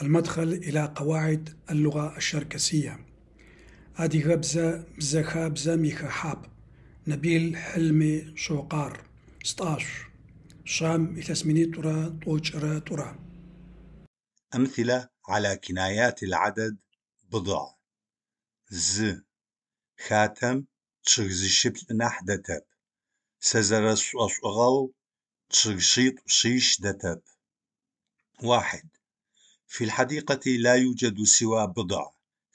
المدخل إلى قواعد اللغة الشركسية. أدي غبزة بزخا بزا ميخا حاب نبيل حلمي شوقار 16 شام إثاسميني ترى طوجرة ترى. أمثلة على كنايات العدد بضع. خاتم تشغز الشبل نح دتب سزر الصغو تشغشيط شيش دتب. 1. في الحديقة لا يوجد سوى بضع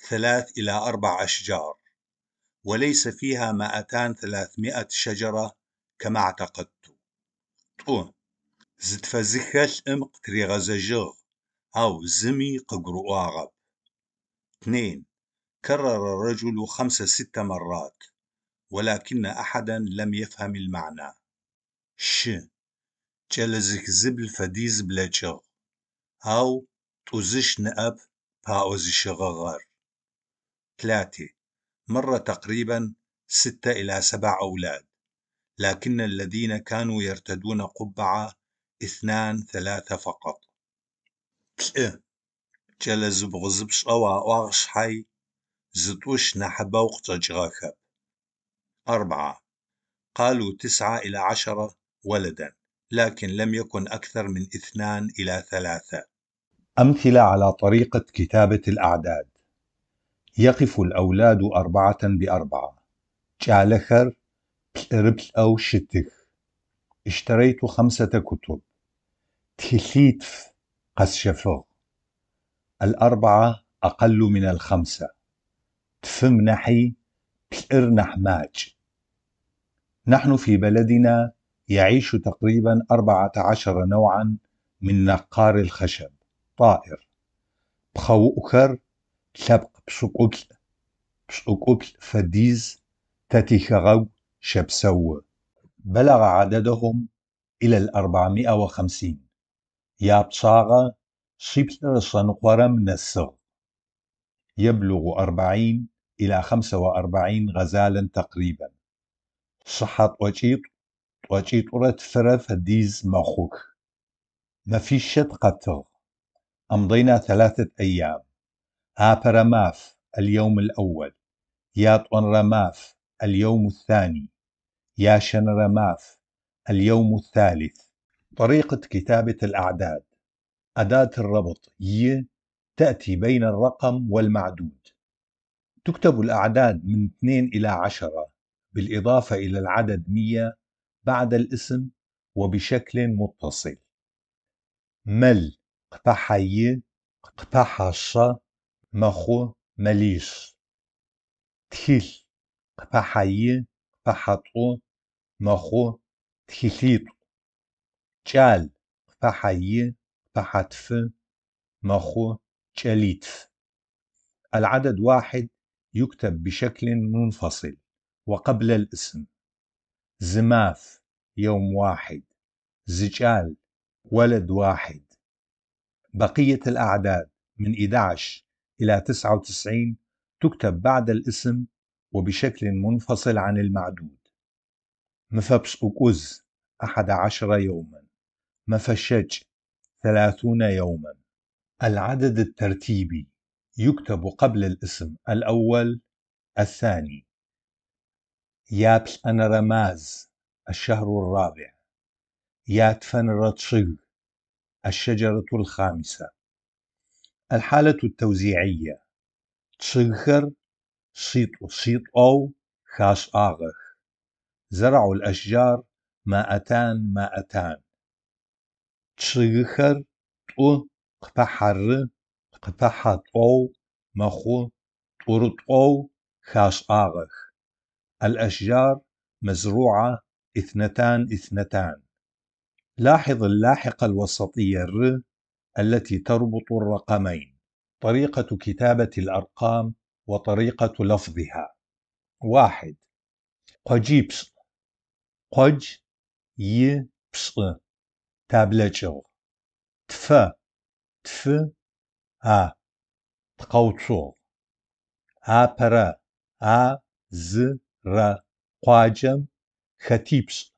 3 إلى 4 أشجار، وليس فيها 200-300 شجرة كما اعتقدت. زتفزخل قتري غزجغ أو زمي ققرؤ آغب. 2. كرر الرجل 5-6 مرات ولكن أحدا لم يفهم المعنى. جلزك زبل فديز بلجغ أو توزش نأب باوز شغغر. 3. مر تقريبا 6 إلى 7 أولاد، لكن الذين كانوا يرتدون قبعة 2-3 فقط. جلز بغزبش أو أغش حي زتوش نحبوق تجغاخب. 4. قالوا 9 إلى 10 ولدا، لكن لم يكن أكثر من 2 إلى 3. أمثلة على طريقة كتابة الأعداد. يقف الأولاد 4 ب4. جالخر بل أو شتخ. اشتريت 5 كتب. تخليتف قسشفغ. 4 أقل من 5. تفم نحي بئر نحماج. نحن في بلدنا يعيش تقريبا 14 نوعا من نقار الخشب. طائر بخوؤكر شبق بشقبل فديز تتيخغو شبسو. بلغ عددهم إلى 450. يا بصاغة شبل صنقورة من السغ. يبلغ 40 إلى 45 غزالا تقريبا. صحة وجيطورة فرف ديز مخوك. ما في شت قتغ. أمضينا 3 أيام. رماف اليوم الأول، ياطون رماف اليوم الثاني، ياشن رماف اليوم الثالث. طريقة كتابة الأعداد. أداة الربط تأتي بين الرقم والمعدود. تكتب الأعداد من 2 إلى 10 بالإضافة إلى العدد 100 بعد الاسم وبشكل متصل. مل قبحي قبحش مخو مليش. تخيل قبحي قبحطو مخو تخيليطو. جال قبحي قبحتف مخو جليتف. العدد 1 يكتب بشكل منفصل وقبل الاسم. زماف يوم 1. زجال ولد 1. بقية الأعداد من 11 إلى 99 تكتب بعد الاسم وبشكل منفصل عن المعدود. مفبس أكوز 11 يوما. مفشج 30 يوما. العدد الترتيبي يكتب قبل الاسم الأول الثاني. يابل أنا رماز الشهر الرابع. ياتفن رتشغ الشجرة الخامسة. الحالة التوزيعية. تشغخر شيط أو خاش آغخ. زرعوا الأشجار 200. تشغخر طو قبحر قبحت أو مخو طرط أو خاش آغخ. الأشجار مزروعة 2. لاحظ اللاحقة الوسطية التي تربط الرقمين. طريقة كتابة الأرقام وطريقة لفظها. 1. قجيبس قج يبس تابلجو. تف تقوتو. برا زر قاجم ختيبس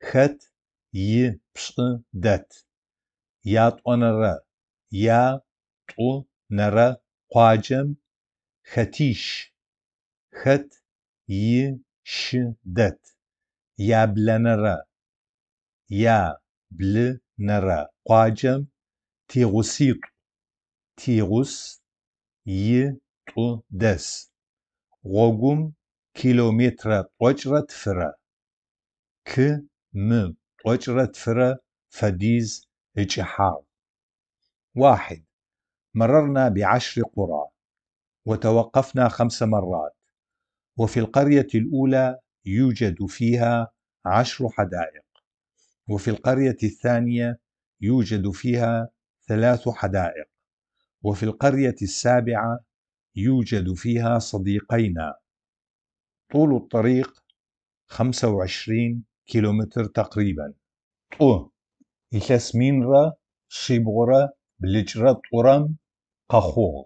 خت يبس دت. ياطونر يا طو نرى قواجم ختيش خت ي ش دت يابلنرى يا بل نرى قواجم تيغوسيط تيغوس ي طو دس غوغم كيلومتر طوجرة فرة ك م طوجرة فرة فديز اجحار. 1. مررنا ب10 قرى وتوقفنا 5 مرات، وفي القرية الأولى يوجد فيها 10 حدائق، وفي القرية الثانية يوجد فيها 3 حدائق، وفي القرية السابعة يوجد فيها صديقينا. طول الطريق 25 كيلومتر تقريبا. طو إلسمينرا شيبغرا بلجرة طورم قخوغ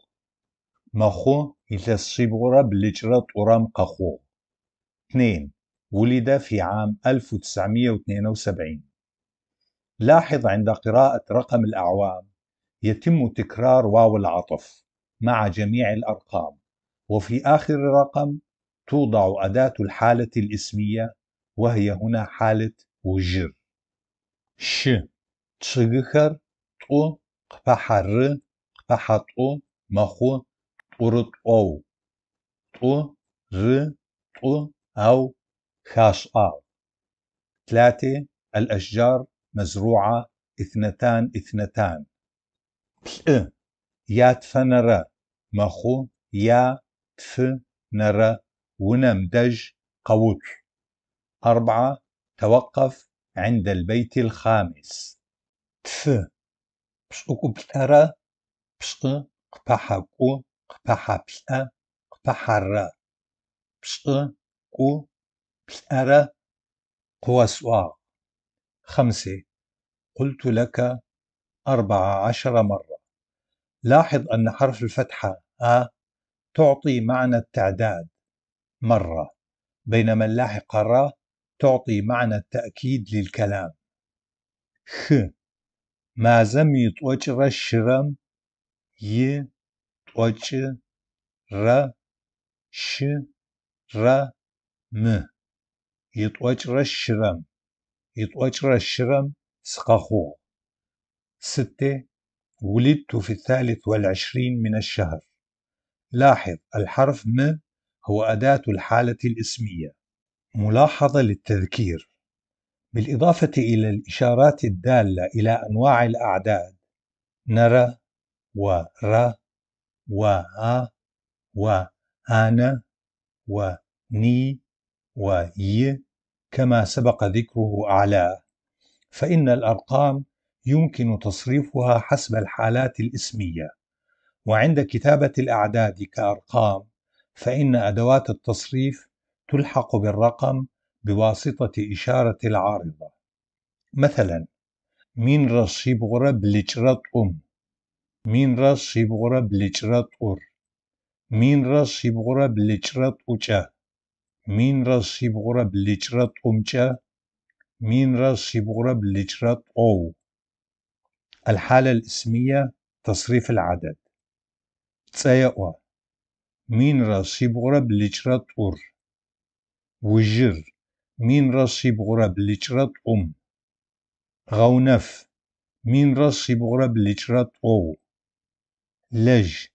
مخو إلس شيبغرا بلجرة طورم قخوغ. 2. ولد في عام 1972. لاحظ عند قراءة رقم الأعوام يتم تكرار واو العطف مع جميع الأرقام، وفي آخر الرقم توضع أداة الحالة الاسمية، وهي هنا حالة وجر. ش تشغخر طو قبحر قبحطو مخو طرط أو طو ر طو أو خاشآ. 3. الأشجار مزروعة 2 بلء ياتفنرى مخو يا تف نرى ونمدج قوت. 4. توقف عند البيت الخامس. تف بشقو بلأرى بشق قبحقو قبحبلأ قبحرى بشق قو بلأرى قوسوا. 5. قلت لك 14 مرة. لاحظ أن حرف الفتحة أ تعطي معنى التعداد مرة، بينما اللاحقة را تعطي معنى التأكيد للكلام. خ ما زم يتوجر الشرم ي توجر ر ش ر م يتوجر الشرم يتوجر الشرم سقخو. 6. ولدت في 23 من الشهر. لاحظ الحرف م هو أداة الحالة الاسمية. ملاحظة للتذكير: بالإضافة إلى الإشارات الدالة إلى أنواع الأعداد نرى ور وآ وآنا وني وي كما سبق ذكره أعلاه، فإن الأرقام يمكن تصريفها حسب الحالات الاسمية، وعند كتابة الأعداد كأرقام فإن أدوات التصريف تلحق بالرقم بواسطة إشارة العارضة. مثلا مين راس يبغرى بلجرات مين راس يبغرى بلجرات مين راس يبغرى بلجرات مين راس يبغرى بلجرات مين راس يبغرى بلجرات أو. الحالة الاسمية تصريف العدد. تسايقوا مين راس يبغرى بلجرات وجر مين راس يبغرى بلجرات غونف مين راس يبغرى بلجرات أو. لج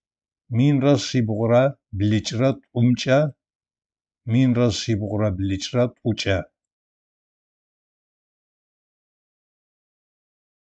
مين راس يبغرى بلجرات مين راس يبغرى بلجرات